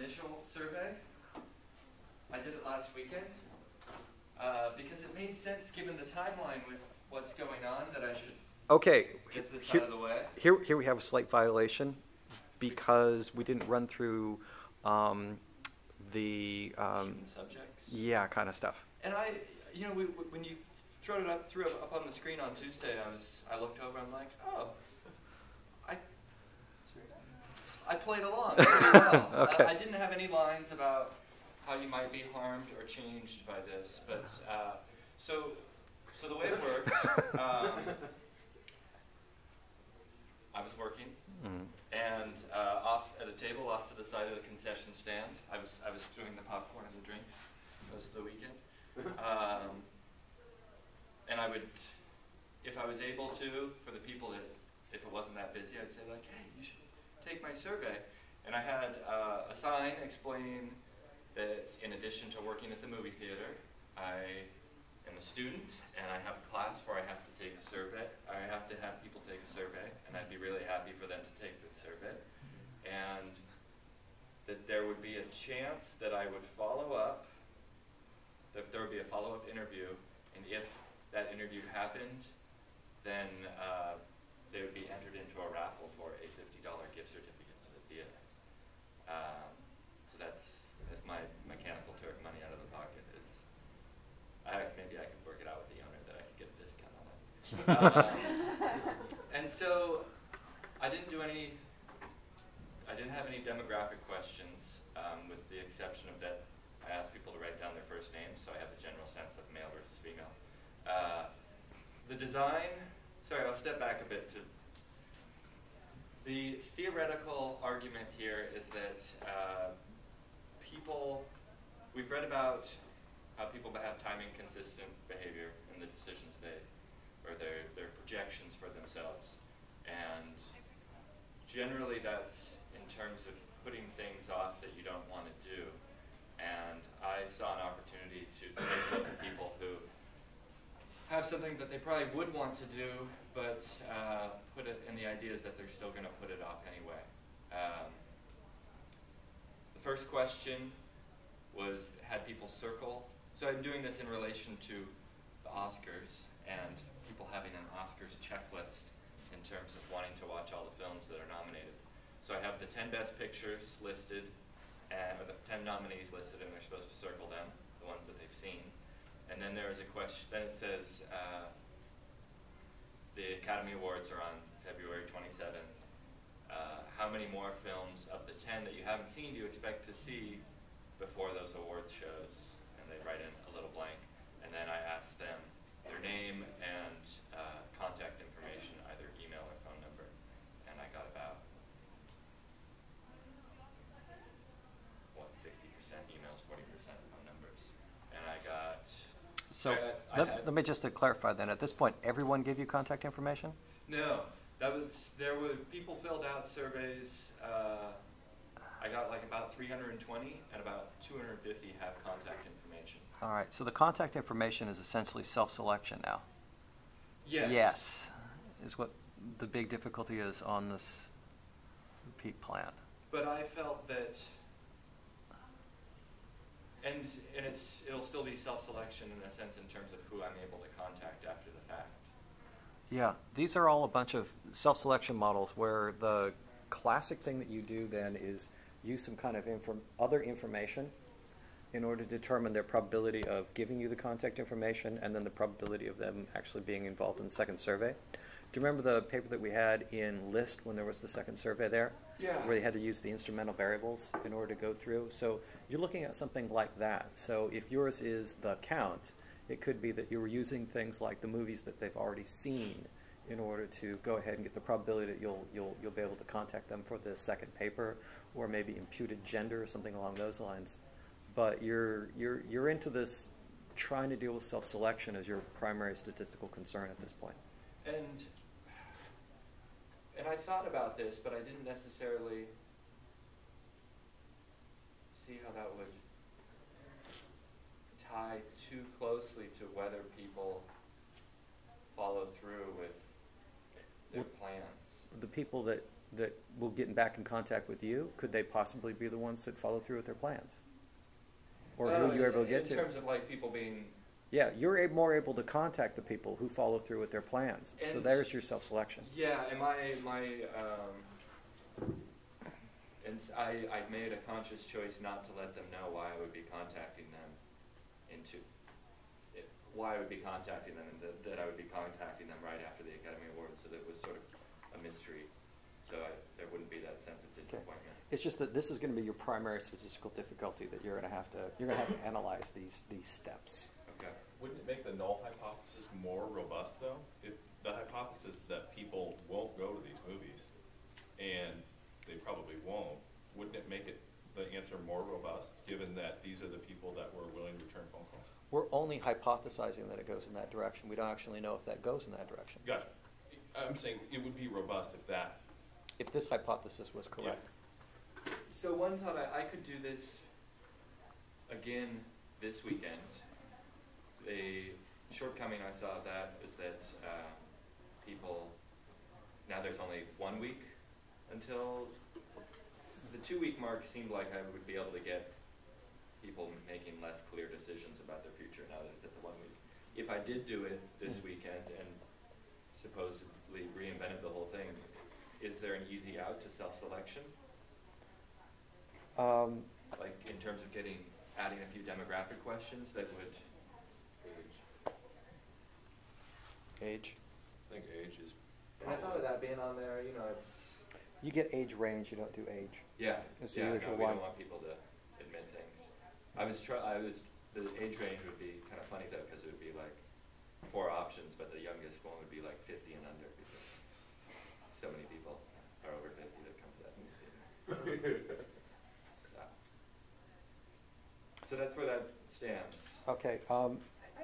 initial survey. I did it last weekend because it made sense given the timeline with what's going on that I should Okay, get this here, out of the way. here we have a slight violation because we didn't run through the Human subjects. yeah, kind of stuff. And when you threw it up on the screen on Tuesday, I looked over. I'm like, oh, I played along pretty well. Okay. I didn't have any lines about how you might be harmed or changed by this, but so the way it worked, I was working, and off at a table off to the side of the concession stand, I was doing the popcorn and the drinks most of the weekend, and I would, if I was able to, for the people that, if it wasn't that busy, I'd say like, hey, you should take my survey. And I had a sign explaining that in addition to working at the movie theater, I am a student and I have a class where I have to take a survey. I have to have people take a survey, and I'd be really happy for them to take this survey. And that there would be a chance that I would follow up, that there would be a follow-up interview, and if that interview happened, then they would be entered into a raffle for a $50 gift certificate to the theater. So that's my mechanical Turk money out of the pocket. Maybe I could work it out with the owner that I could get a discount on it. And so I didn't have any demographic questions, with the exception of that I asked people to write down their first names, so I have a general sense of male versus female. The design, sorry, I'll step back a bit to the theoretical argument here is that we've read about how people have time inconsistent behavior in the decisions or their projections for themselves. And generally that's in terms of putting things off that you don't want to do. And I saw an opportunity to take a look at people who have something that they probably would want to do, but put it in the ideas that they're still going to put it off anyway. The first question had people circle. So I'm doing this in relation to the Oscars and people having an Oscars checklist in terms of wanting to watch all the films that are nominated. So I have the 10 best pictures listed, or the 10 nominees listed, and they're supposed to circle them, the ones that they've seen. And then there is a question, then it says, the Academy Awards are on February 27th. How many more films of the 10 that you haven't seen do you expect to see before those awards shows? And they write in a little blank. And then I ask them their name and contact information, either email or phone number. And I got about, 60% emails, 40% phone numbers. And I got... So let me just clarify then. At this point, everyone gave you contact information? No. There were people filled out surveys. I got like about 320, and about 250 have contact information. All right. So the contact information is essentially self-selection now. Yes. Yes, is what the big difficulty is on this repeat plan. But I felt that, and it'll still be self-selection in a sense in terms of who I'm able to contact after the fact. Yeah, these are all a bunch of self-selection models where the classic thing that you do then is use some kind of other information in order to determine their probability of giving you the contact information and then the probability of them actually being involved in the second survey. Do you remember the paper that we had in LIST when there was the second survey there? Yeah. Where you had to use the instrumental variables in order to go through. So you're looking at something like that. So if yours is the count, it could be that you were using things like the movies that they've already seen in order to go ahead and get the probability that you'll be able to contact them for the second paper, or maybe imputed gender or something along those lines. But you're into this trying to deal with self-selection as your primary statistical concern at this point. And I thought about this, but I didn't necessarily see how that would tie too closely to whether people follow through with their plans. The people that that will get back in contact with you, could they possibly be the ones that follow through with their plans? Or who you're able to get to? In terms of like people being... Yeah, you're more able to contact the people who follow through with their plans. So And- there's your self-selection. Yeah, and I made a conscious choice not to let them know why I would be contacting them why I would be contacting them, and that I would be contacting them right after the Academy Awards, so that it was sort of a mystery, so there wouldn't be that sense of disappointment. It's just that this is going to be your primary statistical difficulty that you're going to have to analyze these steps. Okay. Wouldn't it make the null hypothesis more robust, though? If the hypothesis that people won't go to these movies, and they probably won't, wouldn't it make the answer more robust, given that these are the people that were willing to return phone calls? We're only hypothesizing that it goes in that direction. We don't actually know if that goes in that direction. Gotcha. I'm saying it would be robust if this hypothesis was correct. Yeah. So one thought, I could do this again this weekend. The shortcoming I saw of that is that now there's only 1 week until the 2-week mark seemed like I would be able to get people making less clear decisions about their future now that it's at the 1 week. If I did do it this weekend and supposedly reinvented the whole thing, is there an easy out to self-selection? Like in terms of adding a few demographic questions that would... Age. I think age is... And I thought of that being on there, it's... You get age range, you don't do age. Yeah, It's the yeah, usual we one. don't want people to admit things. The age range would be kind of funny though, because it would be like 4 options, but the youngest one would be like 50 and under, because so many people are over 50 that come to that movie. So that's where that stands. Okay. I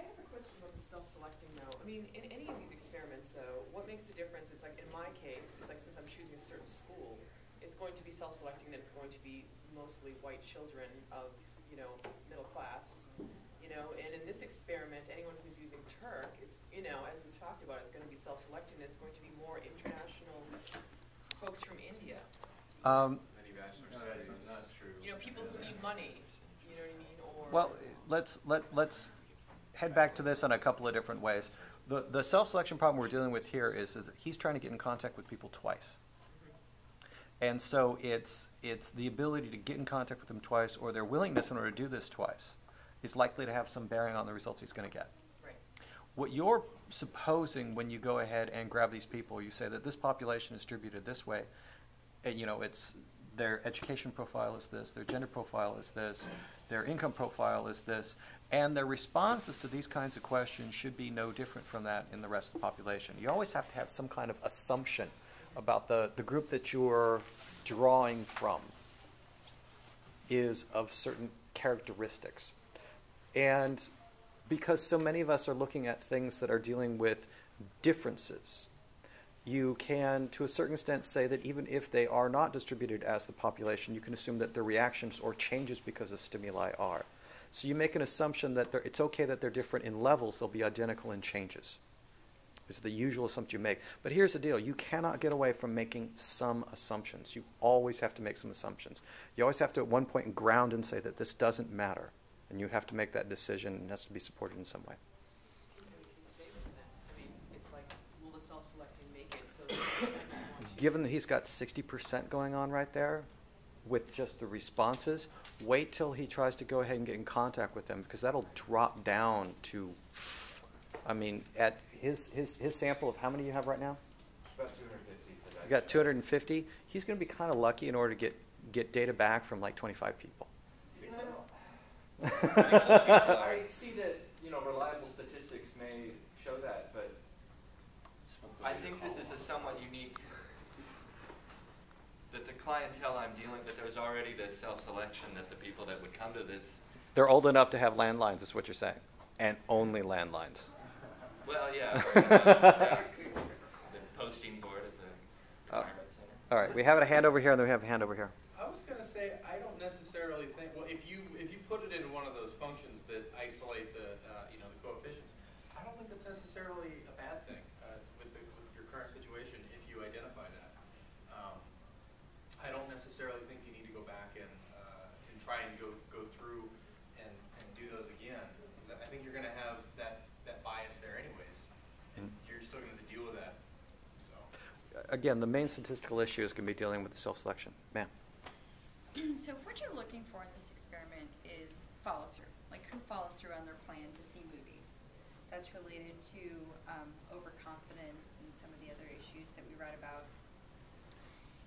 have a question about the self-selecting though. I mean, in any of these experiments though, what makes the difference? It's like in my case, it's like since I'm choosing a certain school, it's going to be self-selecting that it's going to be mostly white children of, middle class, and in this experiment, anyone who's using Turk, it's, as we've talked about, it's going to be self-selecting, and it's going to be more international folks from India. That's not true. People who need money, you know what I mean? Or Well, let's head back to this in a couple of different ways. The self-selection problem we're dealing with here is that he's trying to get in contact with people twice. And so it's the ability to get in contact with them twice, or their willingness in order to do this twice, is likely to have some bearing on the results he's going to get. Right. What you're supposing when you go ahead and grab these people, you say that this population is distributed this way, and it's their education profile is this, their gender profile is this, their income profile is this, and their responses to these kinds of questions should be no different from that in the rest of the population. You always have to have some kind of assumption about the group that you're drawing from is of certain characteristics. And because so many of us are looking at things that are dealing with differences, you can, to a certain extent, say that even if they are not distributed as the population, you can assume that their reactions or changes because of stimuli are. So you make an assumption that it's okay that they're different in levels, they'll be identical in changes. This is the usual assumption you make. But here's the deal. You cannot get away from making some assumptions. You always have to make some assumptions. You always have to at one point ground and say that this doesn't matter. And you have to make that decision, and it has to be supported in some way. Can you say this then? I mean, it's like, will the self-selecting make it so that it's just like you want to? Given that he's got 60% going on right there with just the responses, wait till he tries to go ahead and get in contact with them, because that'll drop down to, at his sample of how many you have right now? It's about 250. You got 250. He's going to be kind of lucky in order to get data back from like 25 people. I see that, reliable statistics may show that, but I think this is a somewhat unique, that the clientele I'm dealing with, there's already this self-selection that the people that would come to this. They're old enough to have landlines, is what you're saying, and only landlines. Well, yeah. The posting board at the retirement center. All right, we have a hand over here, and then we have a hand over here. I was going to say, I don't necessarily think, well, if you put it in one of those functions that isolate the coefficients, I don't think that's necessarily a bad thing with your current situation if you identify that. again, the main statistical issue is going to be dealing with the self-selection. Ma'am? So what you're looking for in this experiment is follow-through, like who follows through on their plan to see movies. That's related to overconfidence and some of the other issues that we read about.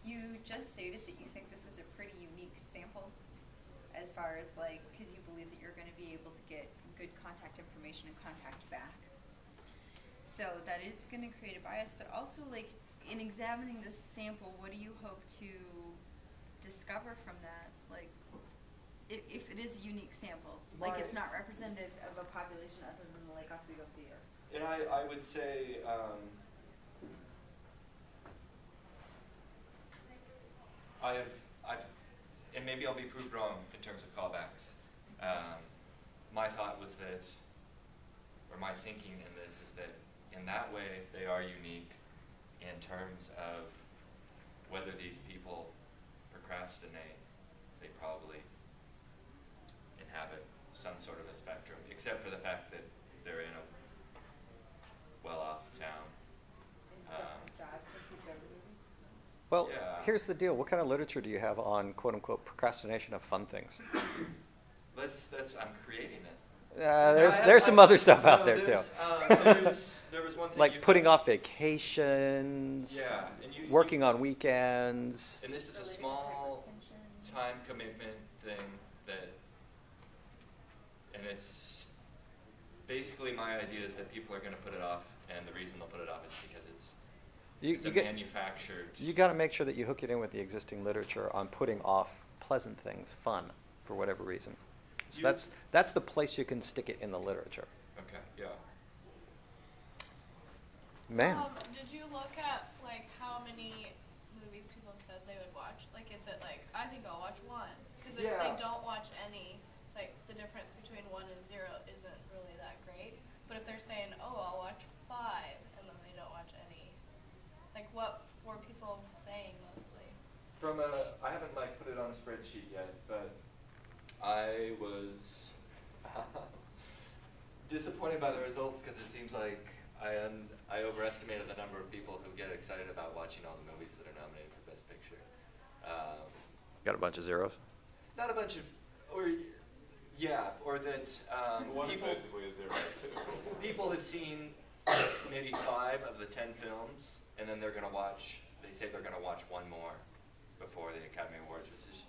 You just stated that you think this is a pretty unique sample as far as like, because you believe that you're going to be able to get good contact information and contact back. So that is going to create a bias, but also like in examining this sample, what do you hope to discover from that? Like, if it is a unique sample, like it's not representative of a population other than the Lake Oswego Theater. And I would say, and maybe I'll be proved wrong in terms of callbacks. My thought was that, or my thinking in this is that in that way they are unique in terms of whether these people procrastinate. They probably inhabit some sort of a spectrum, except for the fact that they're in a well-off town. Jobs and future movies. Well, Yeah. here's the deal. What kind of literature do you have on quote-unquote procrastination of fun things? I'm creating it. There's some other stuff out there too. There was one thing Like putting off vacations, Yeah, and you working on weekends. And this is a Related to small hypertension. time commitment thing and it's basically my idea is that people are going to put it off, and the reason they'll put it off is because it's manufactured. You got to make sure that you hook it in with the existing literature on putting off pleasant things, fun, for whatever reason. So that's the place you can stick it in the literature. Okay, yeah. Man. Did you look at like how many movies people said they would watch? Like, is it like, I think I'll watch one? Because if they Yeah. don't watch any, like the difference between 1 and 0 isn't really that great. But if they're saying, oh, I'll watch 5, and then they don't watch any, like what were people saying mostly? I haven't like put it on a spreadsheet yet, but I was disappointed by the results because it seems like I overestimated the number of people who get excited about watching all the movies that are nominated for Best Picture. Got a bunch of zeros. Not a bunch of, or that One's people basically a zero too. people have seen maybe 5 of the 10 films, and then they're going to watch. They say they're going to watch one more before the Academy Awards, which is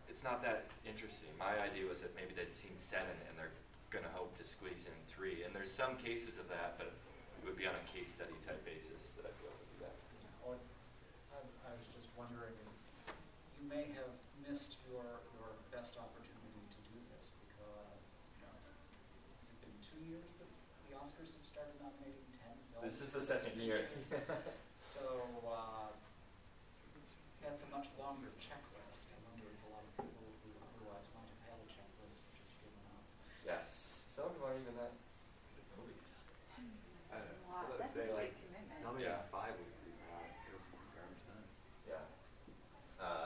it's not that interesting. My idea was that maybe they'd seen 7 and they're going to hope to squeeze in 3. And there's some cases of that, but it would be on a case study type basis that I'd be able to do that. I was just wondering, you may have missed your best opportunity to do this because, has it been 2 years that the Oscars have started nominating 10 films? This is for the Best second year. Pictures? So, that's a much longer checklist. I wonder if a lot of people who otherwise might have had a checklist have just given up. Yes, some of them aren't even that good movies. I don't know. Wow, Let's that's say a like, big commitment. Yeah. 5 would be garbage done. yeah.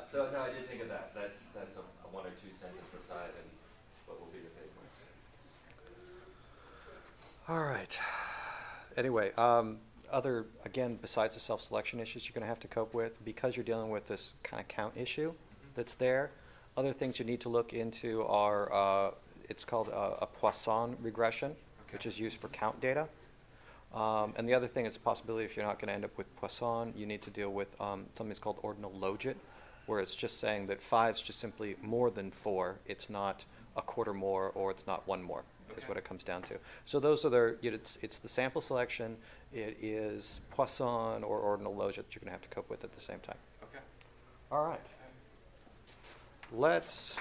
So no, I did think of that. That's a 1 or 2 sentence aside, and what will be the paper. All right. Anyway, again, besides the self-selection issues you're going to have to cope with, because you're dealing with this kind of count issue that's there, other things you need to look into are, it's called a Poisson regression, which is used for count data. And the other thing is a possibility if you're not going to end up with Poisson, you need to deal with something that's called ordinal logit, where it's just saying that 5 is just simply more than 4. It's not a quarter more or it's not 1 more. Is what it comes down to. So those are it's the sample selection, it is Poisson or ordinal logit that you're going to have to cope with at the same time. Okay. All right. Let's